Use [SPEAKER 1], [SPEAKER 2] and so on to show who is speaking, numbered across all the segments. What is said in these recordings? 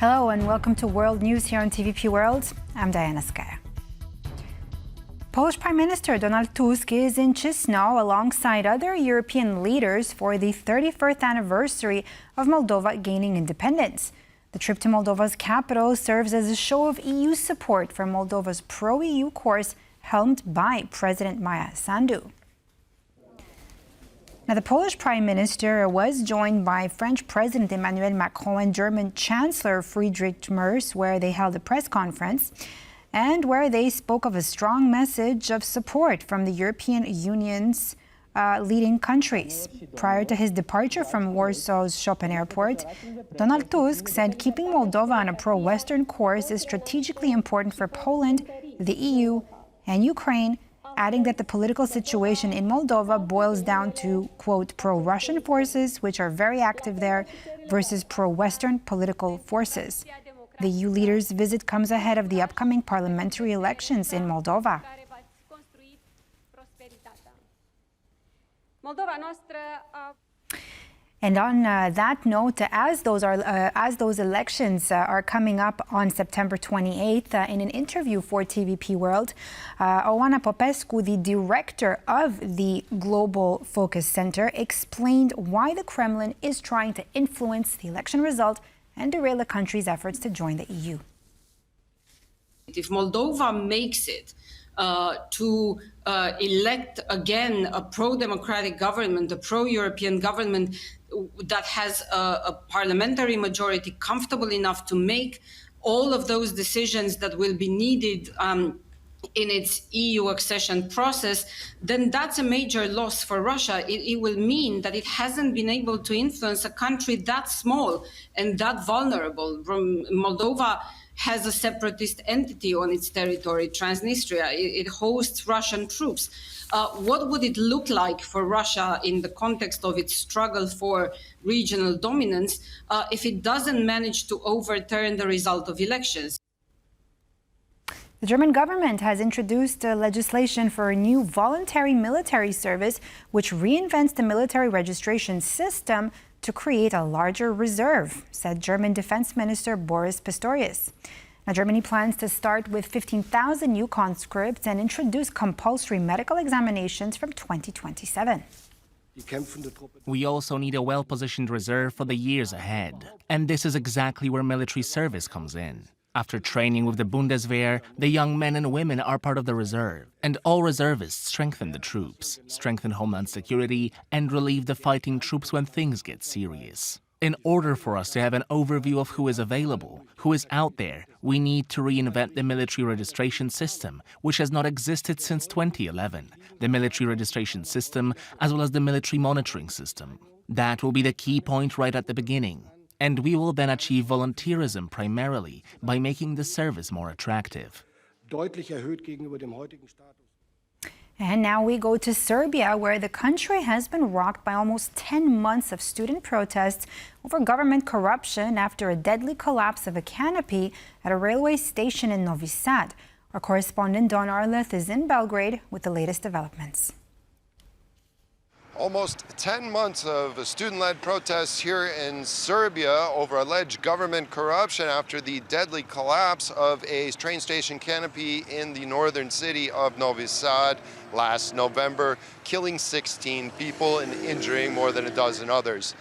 [SPEAKER 1] Hello and welcome to World News here on TVP World. I'm Diana Skaya. Polish Prime Minister Donald Tusk is in Chișinău alongside other European leaders for the 31st anniversary of Moldova gaining independence. The trip to Moldova's capital serves as a show of EU support for Moldova's pro-EU course helmed by President Maia Sandu. Now, the Polish Prime Minister was joined by French President Emmanuel Macron and German Chancellor Friedrich Merz, where they held a press conference and where they spoke of a strong message of support from the European Union's leading countries. Prior to his departure from Warsaw's Chopin Airport, Donald Tusk said keeping Moldova on a pro-Western course is strategically important for Poland, the EU, and Ukraine, adding that the political situation in Moldova boils down to, quote, pro-Russian forces, which are very active there, versus pro-Western political forces. The EU leaders' visit comes ahead of the upcoming parliamentary elections in Moldova. And on that note, as those elections are coming up on September 28th, in an interview for TVP World, Oana Popescu, the director of the Global Focus Center, explained why the Kremlin is trying to influence the election result and derail the country's efforts to join the EU.
[SPEAKER 2] If Moldova makes it to elect again a pro-democratic government, a pro-European government that has a parliamentary majority comfortable enough to make all of those decisions that will be needed in its EU accession process, then that's a major loss for Russia. It will mean that it hasn't been able to influence a country that small and that vulnerable. Moldova has a separatist entity on its territory, Transnistria. It hosts Russian troops. What would it look like for Russia in the context of its struggle for regional dominance if it doesn't manage to overturn the result of elections?
[SPEAKER 1] The German government has introduced legislation for a new voluntary military service, which reinvents the military registration system to create a larger reserve, said German Defense Minister Boris Pistorius. Now, Germany plans to start with 15,000 new conscripts and introduce compulsory medical examinations from 2027.
[SPEAKER 3] We also need a well-positioned reserve for the years ahead. And this is exactly where military service comes in. After training with the Bundeswehr, the young men and women are part of the reserve, and all reservists strengthen the troops, strengthen homeland security, and relieve the fighting troops when things get serious. In order for us to have an overview of who is available, who is out there, we need to reinvent the military registration system, which has not existed since 2011, the military registration system as well as the military monitoring system. That will be the key point right at the beginning. And we will then achieve volunteerism primarily by making the service more attractive.
[SPEAKER 1] And now we go to Serbia, where the country has been rocked by almost 10 months of student protests over government corruption after a deadly collapse of a canopy at a railway station in Novi Sad. Our correspondent Don Arleth is in Belgrade with the latest developments.
[SPEAKER 4] Almost 10 months of student-led protests here in Serbia over alleged government corruption after the deadly collapse of a train station canopy in the northern city of Novi Sad last November, killing 16 people and injuring more than a dozen others.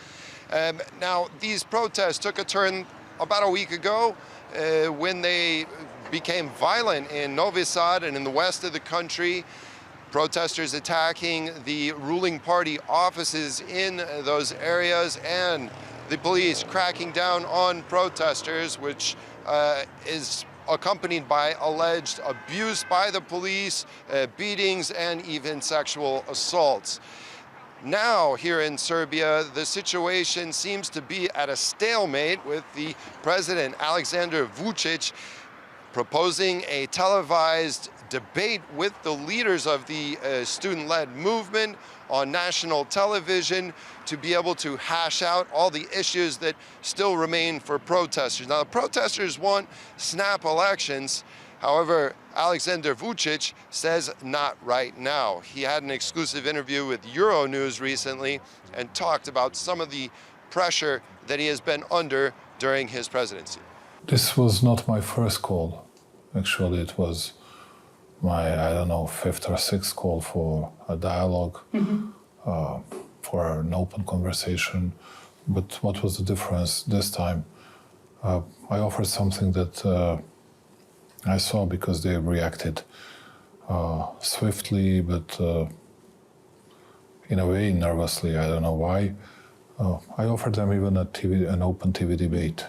[SPEAKER 4] Now, these protests took a turn about a week ago when they became violent in Novi Sad and in the west of the country. Protesters attacking the ruling party offices in those areas and the police cracking down on protesters, which is accompanied by alleged abuse by the police, beatings, and even sexual assaults. Now, here in Serbia, the situation seems to be at a stalemate with the President Alexander Vučić proposing a televised debate with the leaders of the student-led movement on national television to be able to hash out all the issues that still remain for protesters. Now, the protesters want snap elections. However, Alexander Vučić says not right now. He had an exclusive interview with Euronews recently and talked about some of the pressure that he has been under during his presidency.
[SPEAKER 5] This was not my first call. Actually, it was my, I don't know, fifth or sixth call for a dialogue, for an open conversation. But what was the difference this time? I offered something that I saw because they reacted swiftly, but in a way nervously. I don't know why. I offered them even an open TV debate.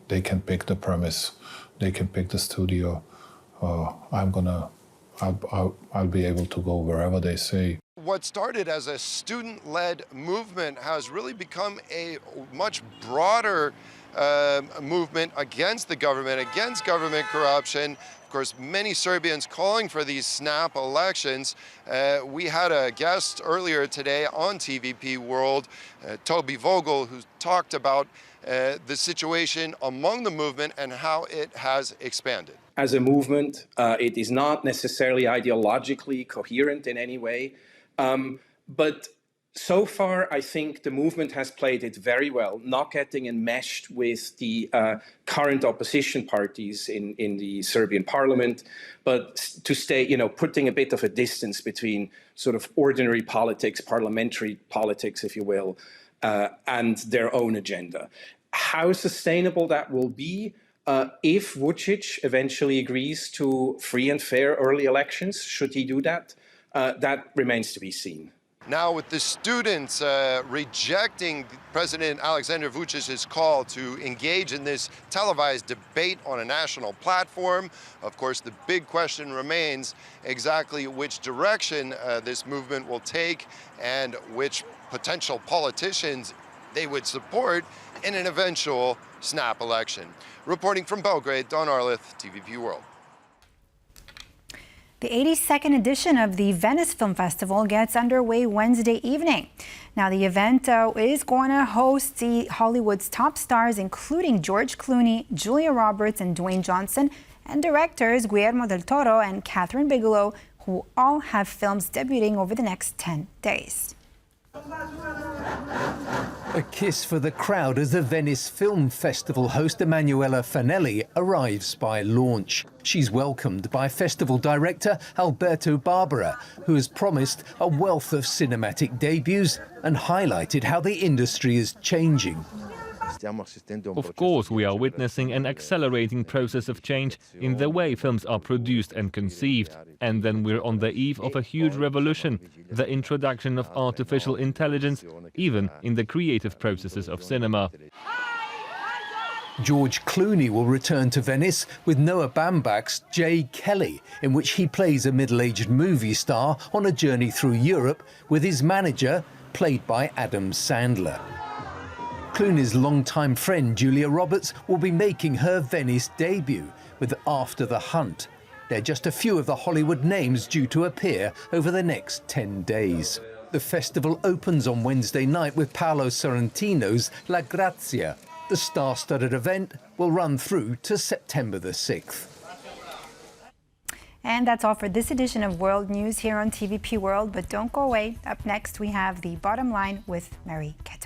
[SPEAKER 5] They can pick the premise. They can pick the studio. I'll be able to go wherever they say.
[SPEAKER 4] What started as a student-led movement has really become a much broader movement against the government, against government corruption. Of course, many Serbians calling for these snap elections. We had a guest earlier today on TVP World, Toby Vogel, who talked about the situation among the movement and how it has expanded.
[SPEAKER 6] As a movement, it is not necessarily ideologically coherent in any way, but so far, I think the movement has played it very well, not getting enmeshed with the current opposition parties in the Serbian parliament, but to stay, putting a bit of a distance between sort of ordinary politics, parliamentary politics, if you will, and their own agenda. How sustainable that will be if Vučić eventually agrees to free and fair early elections, should he do that, that remains to be seen.
[SPEAKER 4] Now, with the students rejecting President Alexander Vučić's call to engage in this televised debate on a national platform, of course, the big question remains exactly which direction this movement will take and which potential politicians they would support in an eventual snap election. Reporting from Belgrade, Don Arlith, TVP World.
[SPEAKER 1] The 82nd edition of the Venice Film Festival gets underway Wednesday evening. Now, the event is going to host Hollywood's top stars, including George Clooney, Julia Roberts, and Dwayne Johnson, and directors Guillermo del Toro and Catherine Bigelow, who all have films debuting over the next 10 days.
[SPEAKER 7] A kiss for the crowd as the Venice Film Festival host Emanuela Fanelli arrives by launch. She's welcomed by festival director Alberto Barbera, who has promised a wealth of cinematic debuts and highlighted how the industry is changing.
[SPEAKER 8] Of course, we are witnessing an accelerating process of change in the way films are produced and conceived. And then we're on the eve of a huge revolution, the introduction of artificial intelligence, even in the creative processes of cinema.
[SPEAKER 7] George Clooney will return to Venice with Noah Baumbach's Jay Kelly, in which he plays a middle-aged movie star on a journey through Europe with his manager, played by Adam Sandler. Clooney's longtime friend Julia Roberts will be making her Venice debut with After the Hunt. They're just a few of the Hollywood names due to appear over the next 10 days. The festival opens on Wednesday night with Paolo Sorrentino's La Grazia. The star-studded event will run through to September the 6th.
[SPEAKER 1] And that's all for this edition of World News here on TVP World. But don't go away. Up next, we have The Bottom Line with Mary Ketchum.